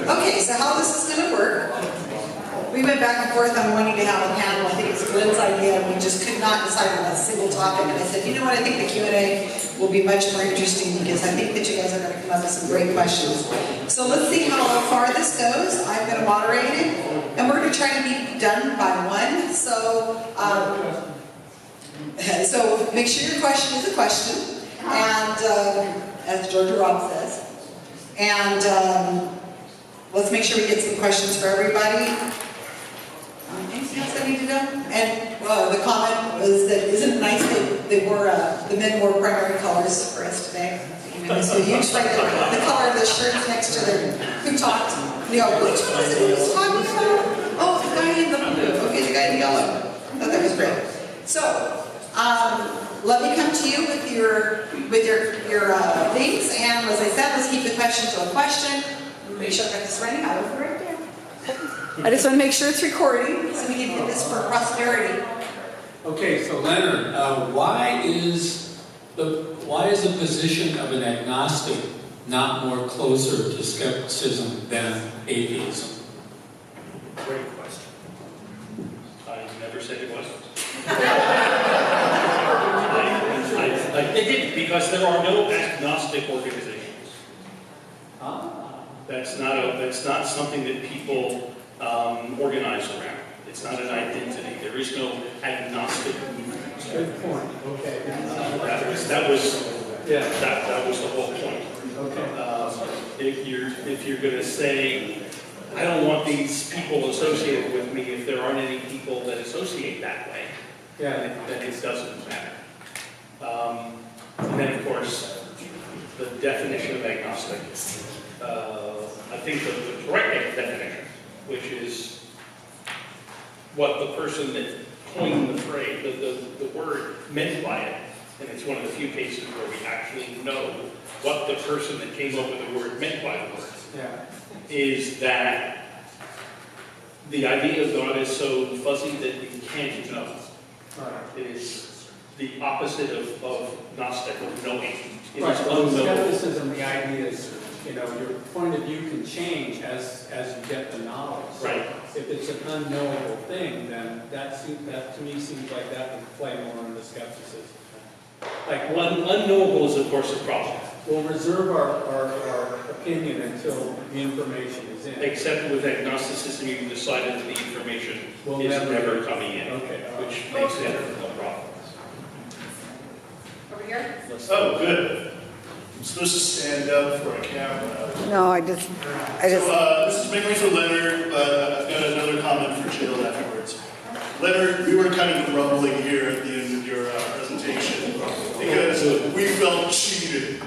Okay, so how this is going to work, we went back and forth on wanting to have a panel. I think it's Glenn's idea, and we just could not decide on a single topic. And I said, you know what, I think the Q&A will be much more interesting because I think that you guys are going to come up with some great questions. So let's see how far this goes. I'm going to moderate it, and we're going to try to be done by 1. So make sure your question is a question, and as Georgia Robb says, and let's make sure we get some questions for everybody. Anything else I need to know? And the comment was that isn't it nice that they wore the men wore primary colors for us today? So you like the color of the shirts next to their who talked. You know, which one was it he was talking about? Oh, the guy in the blue. Okay, the guy in yellow. I thought that was great. So let me come to you with your things, and as I said, let's keep the question to a question. Make sure I got this ready. I was right there. I just want to make sure it's recording so we can get this for posterity. Okay, so Leonard, why is the position of an agnostic not more closer to skepticism than atheism? Great question. I never said it wasn't. I didn't, because there are no agnostic organizations. That's not something that people organize around. It's not an identity. There is no agnostic movement. Good point. Okay. That was the whole point. Okay. If you're going to say, I don't want these people associated with me, if there aren't any people that associate that way, then it doesn't matter. And then, of course, the definition of agnostic. I think the correct definition, which is what the person that coined the phrase, the word meant by it, and it's one of the few cases where we actually know what the person that came up with the word meant by the word, is that the idea of God is so fuzzy that you can't know. It is the opposite of Gnostic, of knowing. It is unknowable. Skepticism, the idea is, your point of view can change as you get the knowledge. So right. If it's an unknowable thing, then that to me seems like that would play more into skepticism. Like unknowable is, of course, a problem. We'll reserve our opinion until the information is in. Except with agnosticism, you've decided that the information is never coming in, which makes it a problem. Over here? Oh, good. I'm supposed to stand up for a camera. No, I just. This is mainly for Leonard, but I've got another comment for Jill afterwards. Leonard, we were kind of grumbling here at the end of your presentation because we felt cheated.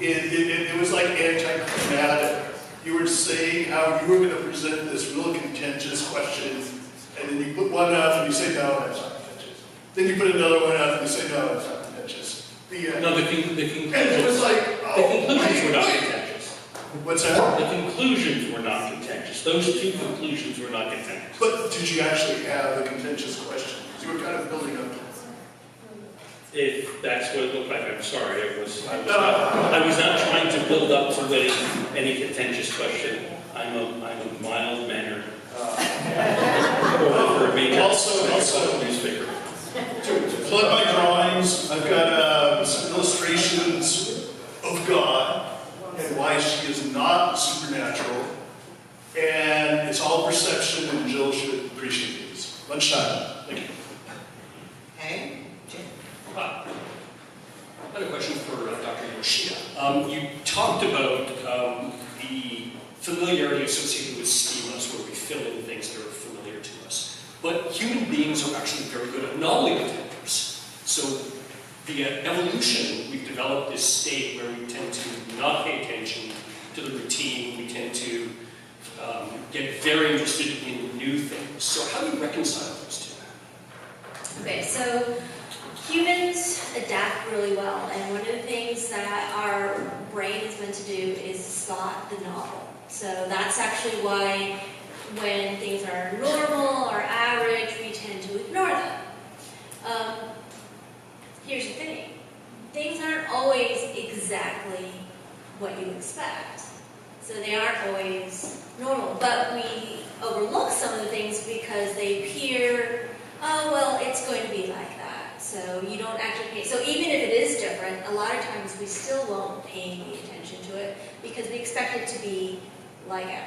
It was like anticlimactic. You were saying how you were going to present this real contentious question, and then you put one up and you say, no, that's not contentious. Then you put another one up and you say, no, that's not contentious. No, the conclusions. And it was like, oh, the conclusions were not contentious. What's that? The conclusions were not contentious. Those two conclusions were not contentious. But did you actually have a contentious question? Because you were kind of building up to it. If that's what it looked like, I'm sorry. I was not trying to build up to any contentious question. I'm a mild-mannered also newspaper. To plug my drawings, I've got some illustrations of God and why she is not supernatural. And it's all perception, and Jill should appreciate these. Lunchtime. Thank you. Okay. Hi. I had a question for Dr. Yamashita. You talked about the familiarity associated with schemas, where we fill in things that are familiar to us. But human beings are actually very good at anomaly detectors. So via evolution, we've developed this state where we tend to not pay attention to the routine. We tend to get very interested in new things. So how do you reconcile those two? Okay, so humans adapt really well, and one of the things that our brain is meant to do is spot the novel. So that's actually why when things are normal or average, we tend to ignore them. Here's the thing. Things aren't always exactly what you expect. So they aren't always normal, but we overlook some of the things because they appear, oh, well, it's going to be like that. So you don't actually pay. So even if it is different, a lot of times we still won't pay any attention to it because we expect it to be like it.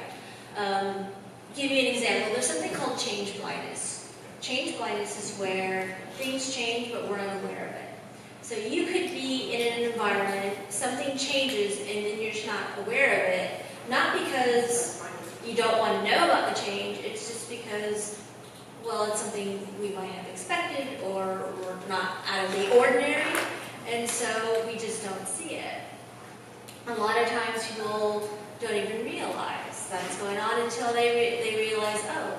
Give you an example. There's something called change blindness. Change blindness is where things change, but we're unaware of it. So you could be in an environment, something changes, and then you're just not aware of it. Not because you don't want to know about the change, it's just because, well, it's something we might have expected or not out of the ordinary, and so we just don't see it. A lot of times people don't even realize that's going on until they realize, oh,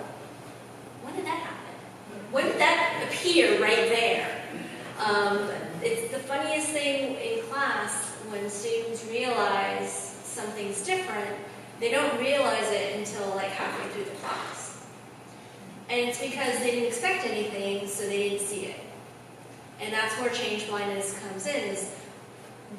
when did that happen? When did that appear right there? It's the funniest thing in class when students realize something's different. They don't realize it until like halfway through the class. And it's because they didn't expect anything, so they didn't see it. And that's where change blindness comes in, is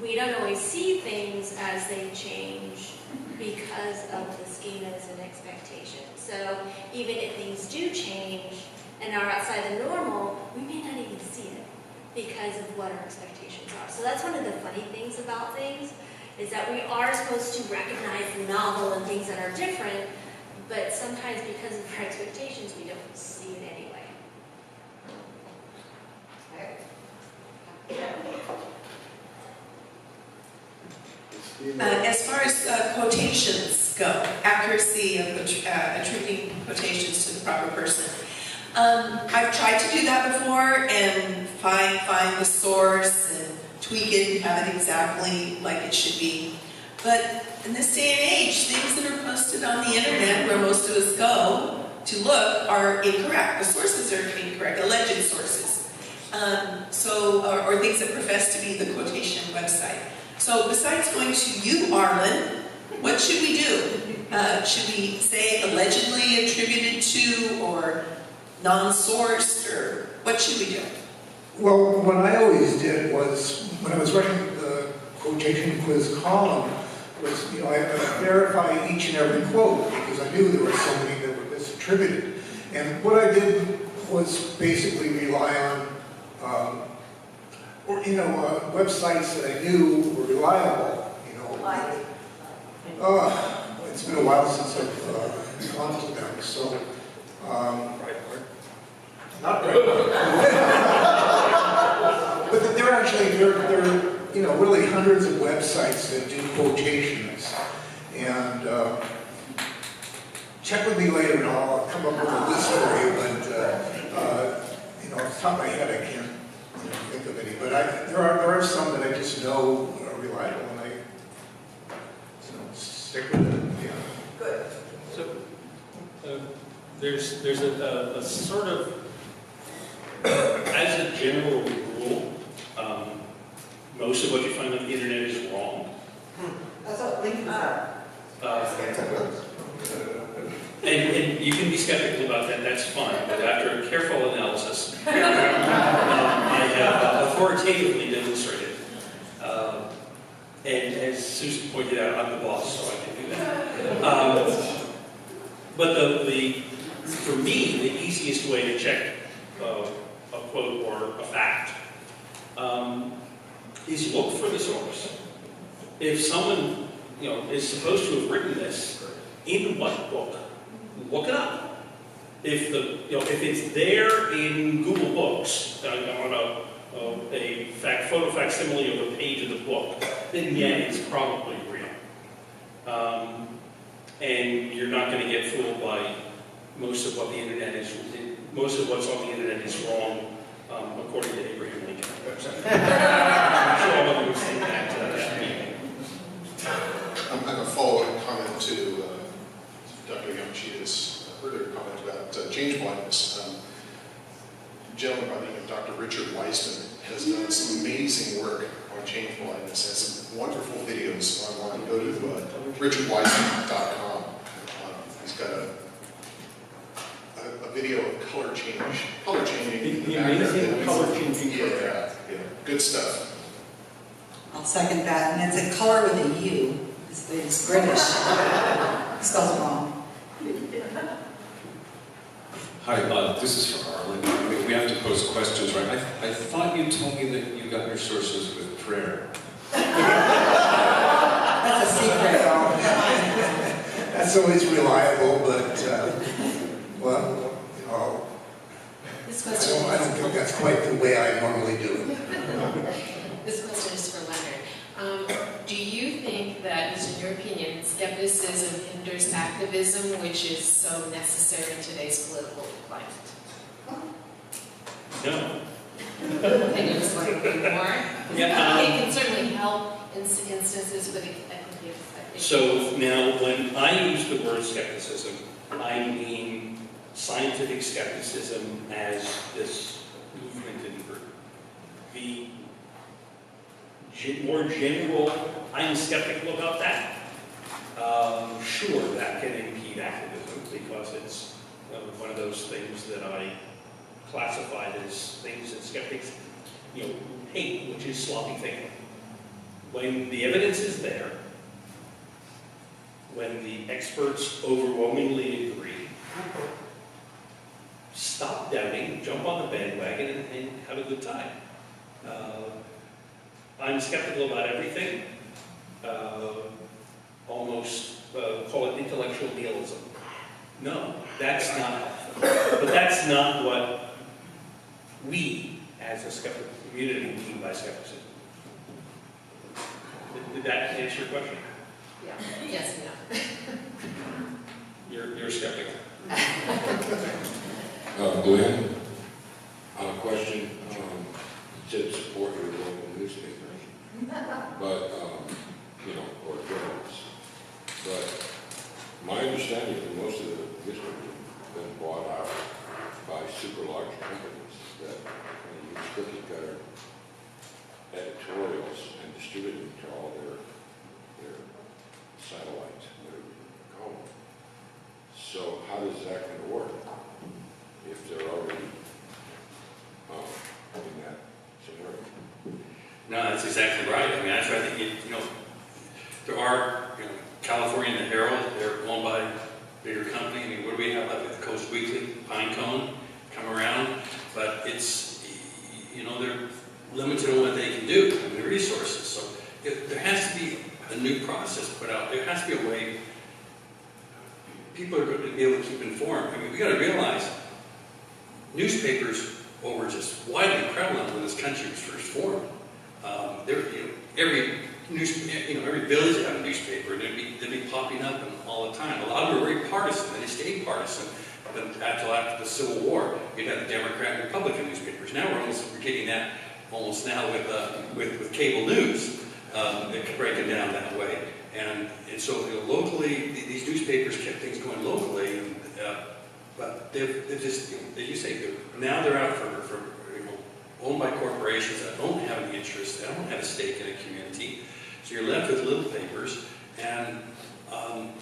we don't always see things as they change because of the schemas and expectations. So even if things do change and are outside the normal, we may not even see it because of what our expectations are. So that's one of the funny things about things, is that we are supposed to recognize the novel and things that are different, but sometimes because of our expectations, we don't see it anyway. As far as quotations go, accuracy of attributing quotations to the proper person, I've tried to do that before and find the source and tweak it and have it exactly like it should be. But in this day and age, things that are posted on the internet, where most of us go to look, are incorrect. The sources are incorrect, alleged sources. Or things that profess to be the quotation website. So besides going to you, Arlen, what should we do? Should we say allegedly attributed to, or non-sourced, or what should we do? Well, what I always did was, when I was writing the quotation quiz column, was, I verify each and every quote, because I knew there were so many that were misattributed. And what I did was basically rely on, websites that I knew were reliable. It's been a while since I've gone to them, so. Not right. But there are really hundreds of websites that do quotations, and check with me later, and I'll come up with a list for you. But off the top of my head, I can't think of any. But there are some that I just know are reliable, and I stick with it. Yeah. Good. So there's a sort of, as a general rule, most of what you find on the internet is wrong. That's what Lincoln said. And you can be skeptical about that, that's fine, but after a careful analysis, I have authoritatively demonstrated. And as Susan pointed out, I'm the boss, so I can do that. But for me, the easiest way to check a quote or a fact is look for the source. If someone is supposed to have written this, in what book? Look it up. If it's there in Google Books on a photo facsimile of a page of the book, then yeah, it's probably real. And you're not going to get fooled by most of what the internet is. Most of what's on the internet is wrong, according to Abraham Lincoln. I'm sure all of you have seen that. I'm going to follow a comment to Dr. Yamashita's earlier comment about change blindness. A gentleman by the name of Dr. Richard Weissman has done some amazing work on change blindness, has some wonderful videos online. Go to richardweissman.com. He's got a video of color changing. The amazing color changing. Yeah, good stuff. I'll second that, and it's a color with a U. It's British. Spells it wrong. Hi, this is for Arlen. We have to pose questions, right? I thought you told me that you got your sources with prayer. That's a secret. That's always reliable, but, well, you know, This I question don't think that's quite the way I normally do it. This question is for Leonard. Do you think that, in your opinion, skepticism hinders activism, which is so necessary in today's political climate? No. Can you explain a bit more? Yeah, It can certainly help in instances with equity. So now, when I use the word skepticism, I mean scientific skepticism as this movement in group. The more general, I'm skeptical about that. Sure, that can impede activism because it's one of those things that I classified as things that skeptics, hate, which is sloppy thinking. When the evidence is there, when the experts overwhelmingly agree, stop doubting, jump on the bandwagon, and have a good time. I'm skeptical about everything, almost call it intellectual nihilism. No, that's not what we as a skeptical community mean by skepticism. Did that answer your question? Yeah. Yes and no. You're a skeptic. Glenn, on a question, you said support your local newspapers, but, or journalists. But my understanding is that most of the newspapers have been bought out by super large companies that use cookie cutter editorials and distribute them to all their satellites, whatever you call them. So how does that going to work if they're already in that scenario? No, that's exactly right. I mean, that's right. I think, there are, California and the Herald, they're owned by a bigger company. I mean, what do we have left with the Coast Weekly, Pinecone, come around? But it's, they're limited on what they can do and the resources. So there has to be a new process put out. There has to be a way people are going to be able to keep informed. I mean, we got to realize newspapers were just widely prevalent when this country was first formed. Every village had a newspaper, and they'd be popping up all the time. A lot of them were very partisan, and they stayed partisan until after the Civil War. You'd have the Democrat and Republican newspapers. Now we're getting that almost now with cable news. They're breaking down that way, and so locally, these newspapers kept things going locally, but they've just, as you say, now they're out for owned by corporations that don't have any interest, that don't have a stake in a community. So you're left with little papers, and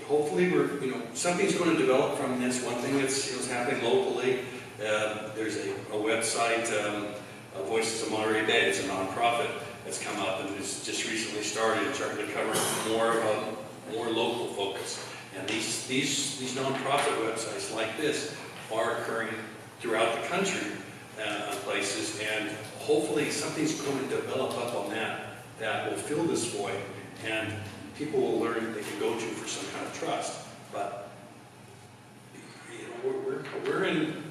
hopefully something's going to develop from this. One thing that's happening locally, there's a website, Voices of Monterey Bay. It's a nonprofit that's come up and it's just recently started to cover more local focus. And these nonprofit websites like this are occurring throughout the country, places, and hopefully something's going to develop up on that will fill this void, and people will learn that they can go to for some kind of trust. But we're in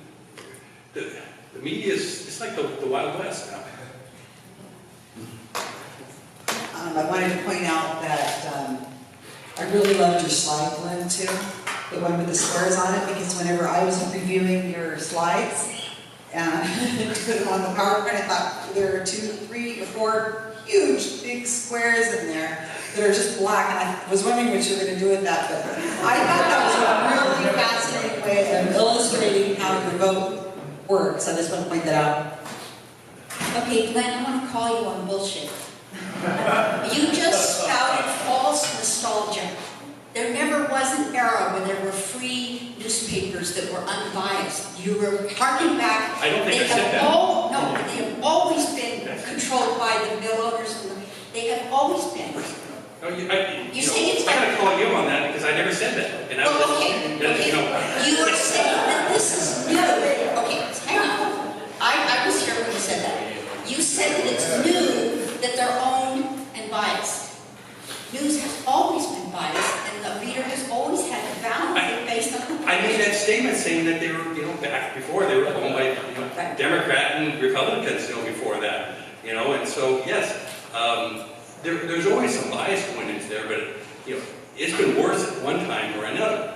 the media is it's like the Wild West now. I wanted to point out that I really loved your slide, Glenn, too. The one with the squares on it, because whenever I was reviewing your slides and put them on the PowerPoint, I thought there are 2, 3, or 4 huge big squares in there that are just black, and I was wondering what you were going to do with that, but I thought that was a really fascinating way of illustrating how your vote works. I just want to point that out. Okay, Glenn, I want to call you on bullshit. You just spouted false nostalgia. There never was an era when there were free newspapers that were unbiased. You were harking back. I don't think I said that. They have always been controlled by the mill owners. They have always been. You say it's I gotta call you on that because I never said that. And I was, Well, okay. You are saying that this is new. Okay, hang on. I was here when you said that. You said that it's new, that they're owned and biased. News has always been biased, and the reader has always had to value it based on the I made that statement saying that they were, back before they were owned by, Democrat and Republicans, before that, and so yes, there's always some bias going into there, but it's been worse at one time or another.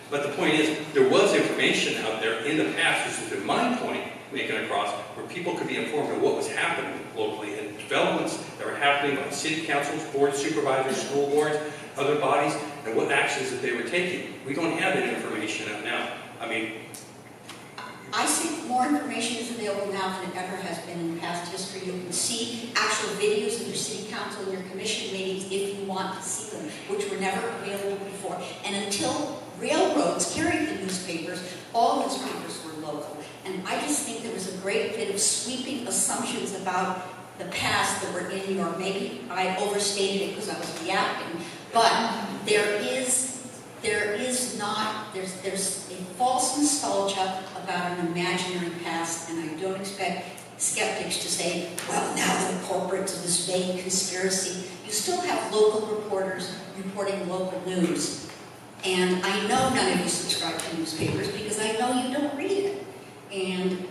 But the point is, there was information out there in the past, which has been my point, making across, where people could be informed of what was happening locally and developments that were happening by city councils, boards, supervisors, school boards, other bodies, and what actions that they were taking. We don't have that information out now. I think more information is available now than it ever has been in past history. You can see actual videos of your city council and your commission meetings if you want to see them, which were never available before. And until railroads carried the newspapers, all newspapers were local. And I just think there was a great bit of sweeping assumptions about the past that were in New York. Maybe I overstated it because I was yapping, but there's a false nostalgia about an imaginary past, and I don't expect skeptics to say, well, now the corporates of this vague conspiracy. You still have local reporters reporting local news. And I know none of you subscribe to newspapers because I know you don't read it. And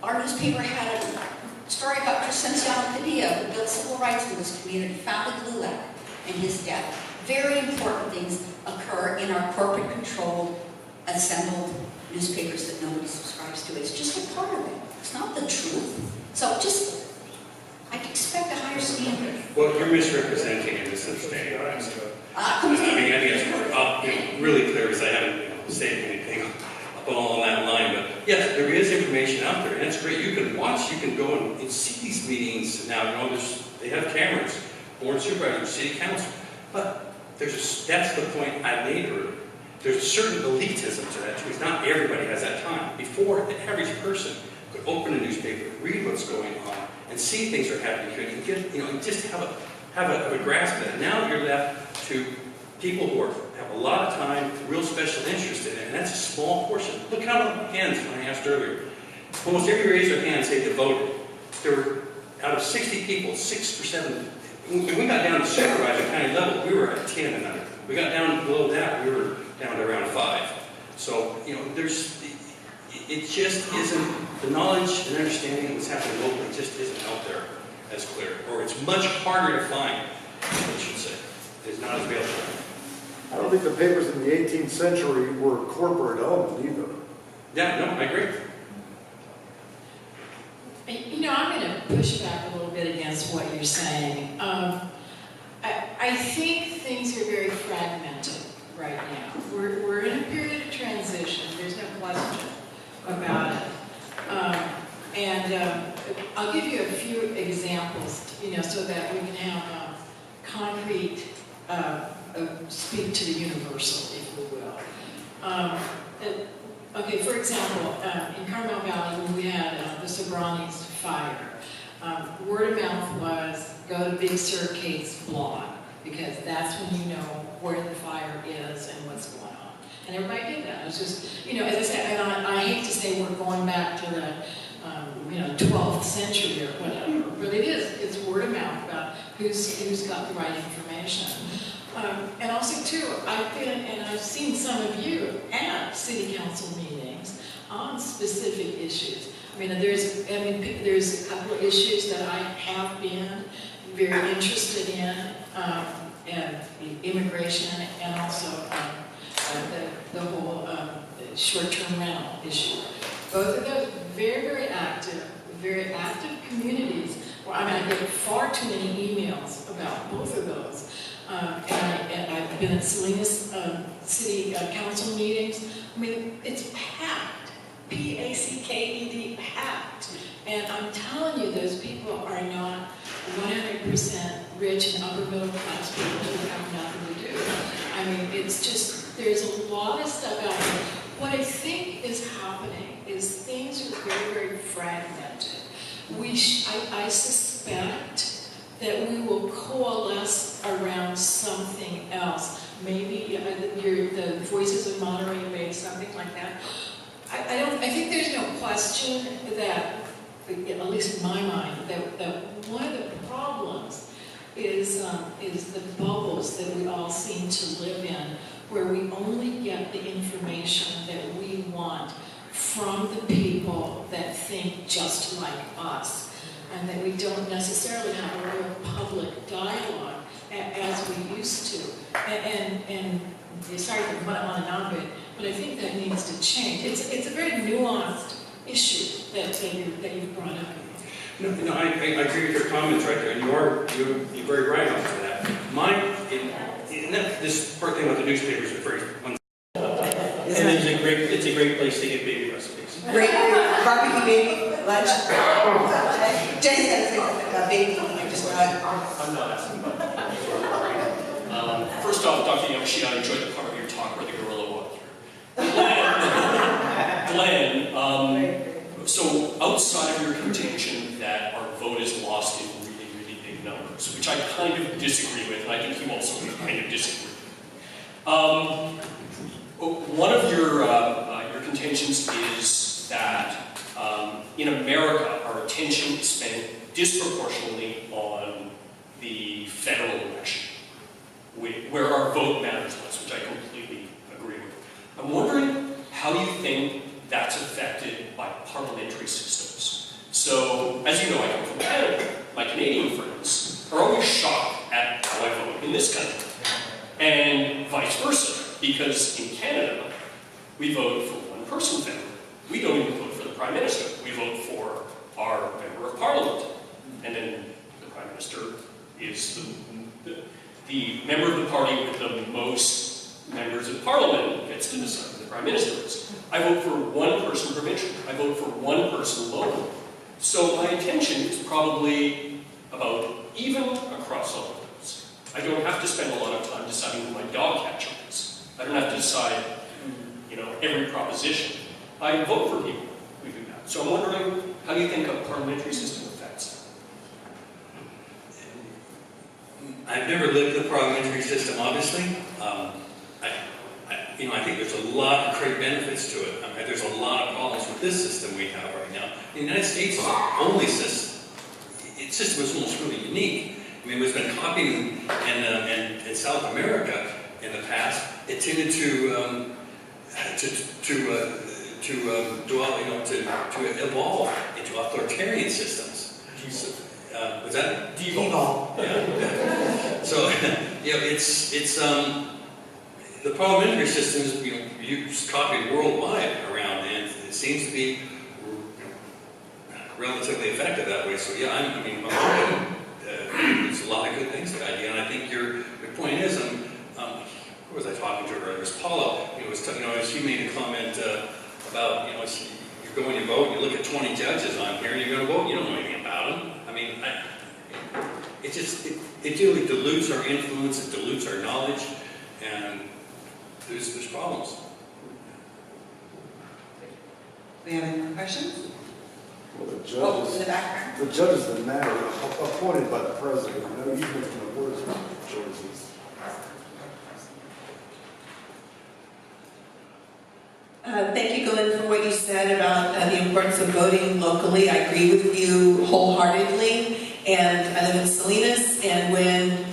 our newspaper had a story about Crescencio Padilla, who built civil rights in this community, founded LULAC, and his death. Very important things occur in our corporate-controlled, assembled newspapers that nobody subscribes to. It's just a part of it. It's not the truth. So I expect a higher standard. Well, you're misrepresenting and misunderstanding what I'm saying. I think it's really clear because I haven't said anything up along that line. But yes, there is information out there, and it's great. You can watch, you can go and see these meetings now. They have cameras, board supervisors, city council. But that's the point I made earlier. There's a certain elitism to that too. Not everybody has that time. Before, the average person could open a newspaper, read what's going on, and see things are happening here, and get, just have a grasp of it. Now you're left to people who have a lot of time, real special interest in it, and that's a small portion. Look how many hands when I asked earlier. Almost every raised their hand say they voted. There were, out of 60 people, 6 or 7. When we got down to supervisor county level, we were at 10 and under. We got down below that, we were down to around 5. So, it just isn't, the knowledge and understanding of what's happening locally just isn't out there as clear. Or it's much harder to find, I should say. It's not as available. I don't think the papers in the 18th century were corporate owned either. Yeah, no, I agree. I'm going to push back a little bit against what you're saying. I think things are very fragmented right now. We're in a period of transition. There's no question about it. I'll give you a few examples, so that we can have concrete speak to the universal, if we will. Okay, for example, in Carmel Valley, when we had the Sobranis fire, word of mouth was go to Big Sur Kate's blog, because that's when you know where the fire is and what's going on. And everybody did that. It was just, as I said, and I hate to say we're going back to the 12th century or whatever, but it's word of mouth about who's got the right information. And also too, I've seen some of you at city council meetings on specific issues. There's a couple of issues that I have been very interested in, and the immigration and also the whole short-term rental issue. Both of those very active communities. I get far too many emails about both of those. And I've been at Salinas city council meetings. It's packed. P-A-C-K-E-D, packed. And I'm telling you, those people are not 100% rich and upper middle class people who have nothing to do. It's just, there's a lot of stuff out there. What I think is happening is things are very, very fragmented. I suspect that we will coalesce around something else. Maybe the Voices of Monterey made something like that. I think there's no question that, at least in my mind, that one of the problems is the bubbles that we all seem to live in, where we only get the information that we want from the people that think just like us, and that we don't necessarily have a real public dialogue as we used to. And sorry for going on and on, but I think that needs to change. It's a very nuanced issue that you've brought up. No, I agree with your comments right there, and you're very right on that. This part thing about the newspapers is very and it's a great place to get baby recipes. Great barbecue baby lunch. Jenny's got to say something about baby. I'm not asking about that. First off, Dr. Yamashita, I enjoyed the part of your talk where the gorilla walked through. Glenn, so outside of your contention that our vote is lost in really, really big numbers, which I kind of disagree with, and I think you also kind of disagree with. One of your contentions is that in America, our attention is spent disproportionately on the federal election, where our vote matters less, which I completely agree with. I'm wondering how you think that's affected by parliamentary systems. So, as you know, I come from Canada. My Canadian friends are always shocked at how I vote in this country, and vice versa, because in Canada, we vote for one person family. We don't even vote for the Prime Minister. We vote for our Member of Parliament. And then the Prime Minister is the member of the party with the most members of Parliament gets to decide who the Prime Minister is. I vote for one person provincially. I vote for one person locally. So my attention is probably about even across all of those. I don't have to spend a lot of time deciding who my dog catcher is. I don't have to decide, every proposition. I vote for people who do that. So I'm wondering, how do you think a parliamentary system affects that? I've never lived in a parliamentary system, obviously. I think there's a lot of great benefits to it. There's a lot of problems with this system we have right now. The United States is the only system. Its system is almost really unique. It's been copied in South America in the past. It tended to evolve into authoritarian systems. Was that devolve? Yeah. So it's the parliamentary system is copied worldwide around, and it seems to be relatively effective that way. So yeah, there's a lot of good things to the idea, and I think your point is, who was I talking to earlier? It was Paula. As you made a comment about, you go and you vote, and you look at 20 judges on here, and you're going to vote, you don't know anything about them. It really dilutes our influence, it dilutes our knowledge, and there's problems. We have any more questions? Well, the In the background. the judges that matter are appointed by the president, even if the board is choices. Thank you, Glenn, for what you said about the importance of voting locally. I agree with you wholeheartedly. And I live in Salinas, and when,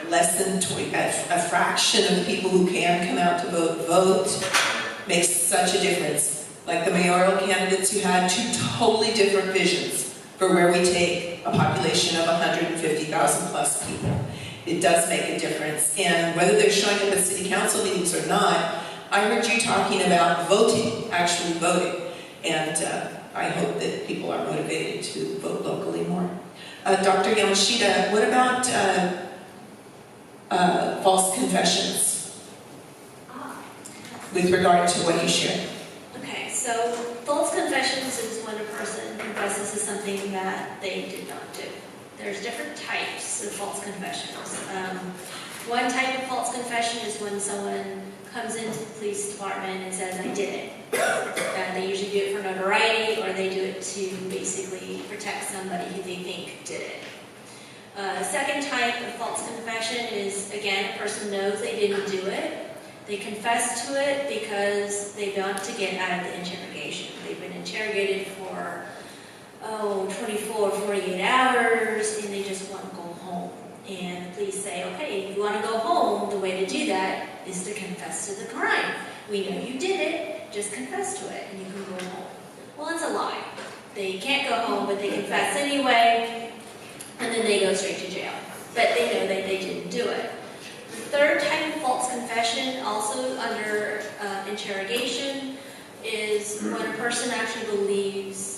less than a fraction of people who can come out to vote makes such a difference. Like the mayoral candidates who had two totally different visions for where we take a population of 150,000 plus people. It does make a difference. And whether they're showing up at city council meetings or not, I heard you talking about voting, actually voting. And I hope that people are motivated to vote locally more. Dr. Yamashita, what about false confessions with regard to what you shared? Okay, so false confessions is when a person confesses to something that they did not do. There's different types of false confessions. One type of false confession is when someone comes into the police department and says, I did it. They usually do it for notoriety, or they do it to basically protect somebody who they think did it. Second type of false confession is, again, a person knows they didn't do it. They confess to it because they want to get out of the interrogation. They've been interrogated for, 24, 48 hours, and they just want to go home. And the police say, okay, if you want to go home, the way to do that is to confess to the crime. We know you did it, just confess to it, and you can go home. Well, it's a lie. They can't go home, but they confess anyway, and then they go straight to jail. But they know that they didn't do it. The third type of false confession, also under interrogation, is when a person actually believes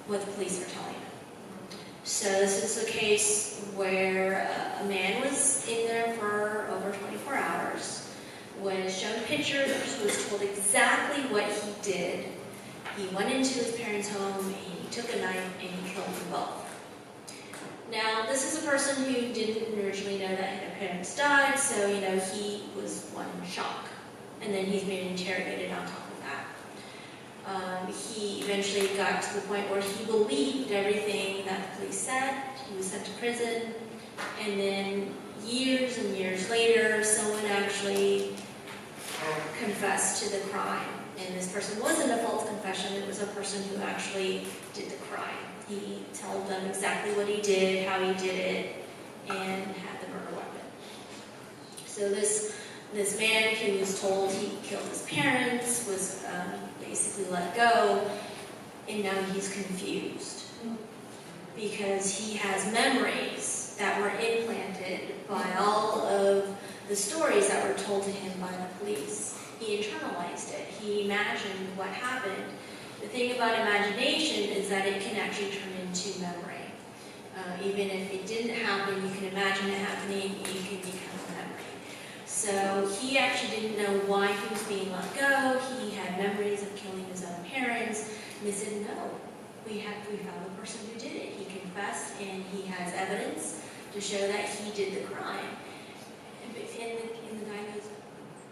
what the police are telling them. So this is a case where a man was in there for over 24 hours, was shown pictures, was told exactly what he did. He went into his parents' home, he took a knife, and he killed them both. Now, this is a person who didn't originally know that their parents died, so, he was one shock. And then he's being interrogated on top of that. He eventually got to the point where he believed everything that the police said. He was sent to prison. And then years and years later, someone actually confessed to the crime. And this person wasn't a false confession, it was a person who actually did the crime. He told them exactly what he did, how he did it, and had the murder weapon. So this man who was told he killed his parents was basically let go, and now he's confused because he has memories that were implanted by all of the stories that were told to him by the police. He internalized it. He imagined what happened. The thing about imagination is that it can actually turn into memory. Even if it didn't happen, you can imagine it happening, it can become a memory. So he actually didn't know why he was being let go. He had memories of killing his own parents. And they said, no, we found the person who did it. He confessed, and he has evidence to show that he did the crime. And the guy goes,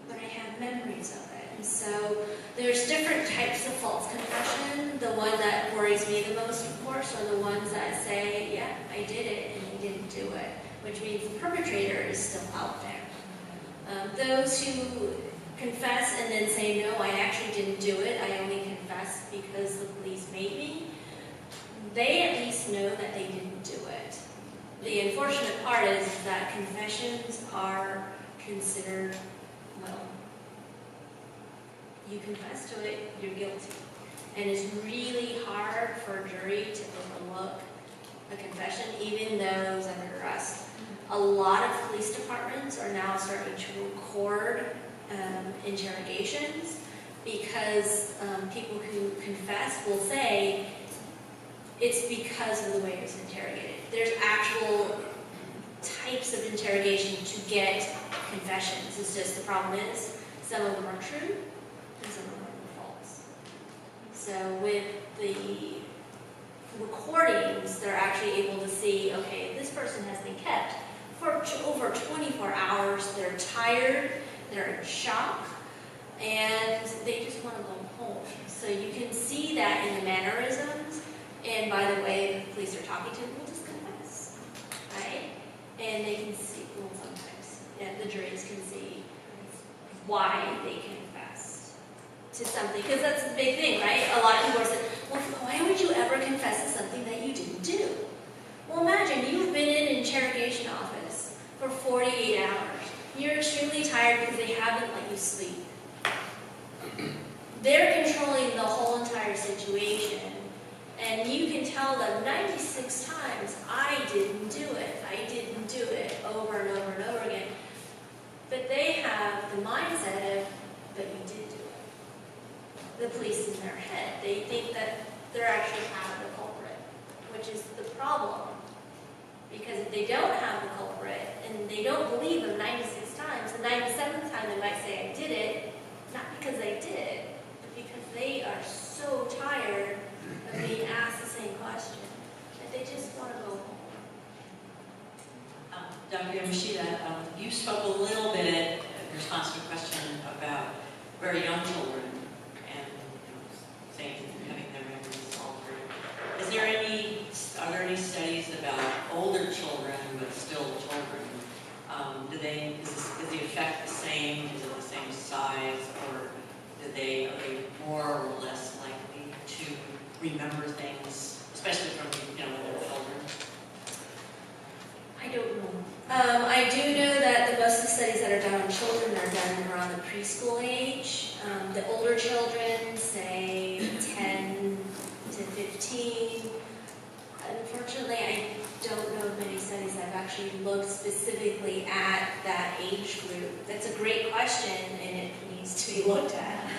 but I have memories of it. And so there's different types of false confession. The one that worries me the most, of course, are the ones that say, yeah, I did it, and he didn't do it, which means the perpetrator is still out there. Those who confess and then say, no, I actually didn't do it, I only confessed because the police made me, they at least know that they didn't do it. The unfortunate part is that confessions are considered, well, you confess to it, you're guilty. And it's really hard for a jury to overlook a confession, even those under arrest. A lot of police departments are now starting to record interrogations because people who confess will say it's because of the way it was interrogated. There's actual types of interrogation to get confessions. It's just the problem is some of them are true and some of them are false. So with the recordings, they're actually able to see, okay, this person has been kept for over 24 hours, they're tired, they're in shock, and they just want to go home. So you can see that in the mannerisms, and by the way the police are talking to them, we'll just confess, right? And they can see, well, sometimes, the juries can see why they confessed to something, because that's the big thing, right? A lot of people are saying, well, why would you ever confess to something that you didn't do? Well, imagine you've been in an interrogation office for 48 hours. You're extremely tired because they haven't let you sleep. They're controlling the whole entire situation, and you can tell them 96 times, I didn't do it, over and over and over again. But they have the mindset of, but you did do it. The police in their head, they think that they're actually have the culprit, which is the problem. Because if they don't have the culprit, and they don't believe them 96 times, the 97th time they might say, I did it, not because they did, but because they are so tired of being asked the same question, that they just want to go home. Dr. Yamashita, you spoke a little bit in response to a question about very young children and saying having their memories altered. Are there any studies about older children with Is the effect the same? Is it the same size? Or are they more or less likely to remember things, especially from, when they're children? I don't know. I do know that most of the studies that are done on children are done around the preschool age. The older children, say 10 to 15. Unfortunately, I don't know of many studies that have actually looked specifically at that age group. That's a great question, and it needs to be looked at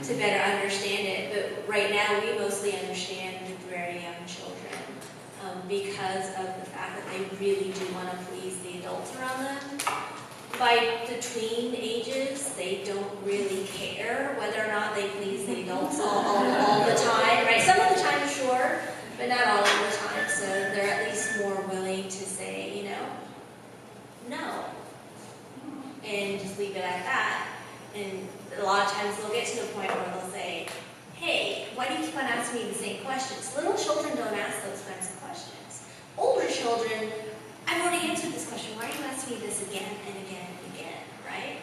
to better understand it. But right now, we mostly understand the very young children because of the fact that they really do want to please the adults around them. By the tween ages, they don't really care whether or not they please the adults all the time, right? Some of the time, sure, but not all of the time. So they're at least more willing to say, no, and just leave it at that. And a lot of times they'll get to the point where they'll say, hey, why do you keep on asking me the same questions? Little children don't ask those kinds of questions. Older children, I've already answered this question. Why are you asking me this again and again and again, right?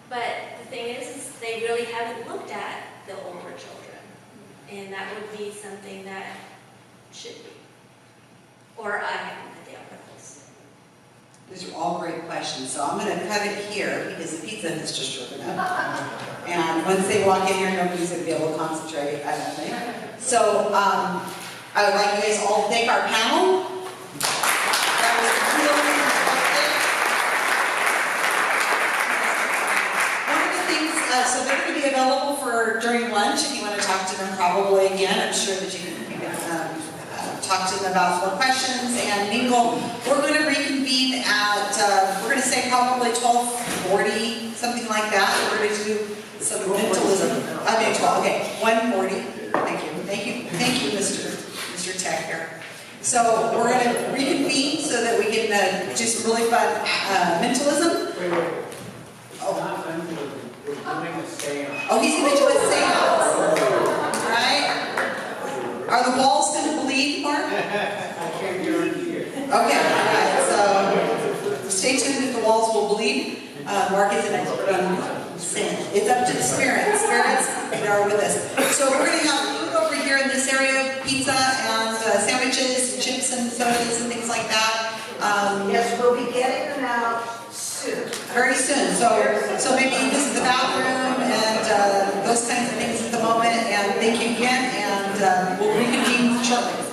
But the thing is they really haven't looked at the older children. And that would be something that should be. Or I haven't read the articles. These are all great questions, so I'm going to cut it here because the pizza has just driven up. And once they walk in here, nobody's going to be able to concentrate, I don't think. So I would like you guys all to thank our panel. That was really important. One of the things, so they're going to be available for during lunch if you want to talk to them probably again. I'm sure that you can talk to them about more questions and mingle. We're going to reconvene at, we're going to say probably 12:40, something like that. We're going to do some mentalism. I mean 12, okay, 1:40. Thank you, Mr. Tech here. So we're going to reconvene so that we can do some really fun mentalism. Wait. Oh, not mentalism. We're doing a seance. Oh, he's going to do a seance. All right. Are the walls going to bleed, Mark? I can't guarantee it. Okay, all right, so stay tuned if the walls will bleed. Mark is an expert on sin. It's up to the spirits that are with us. So we're going to have food over here in this area, pizza and sandwiches, and chips and sodas and things like that. Yes, we'll be getting them out soon. Very soon. So maybe visit the bathroom and those kinds of things at the moment. And thank you again, and we'll reconvene shortly.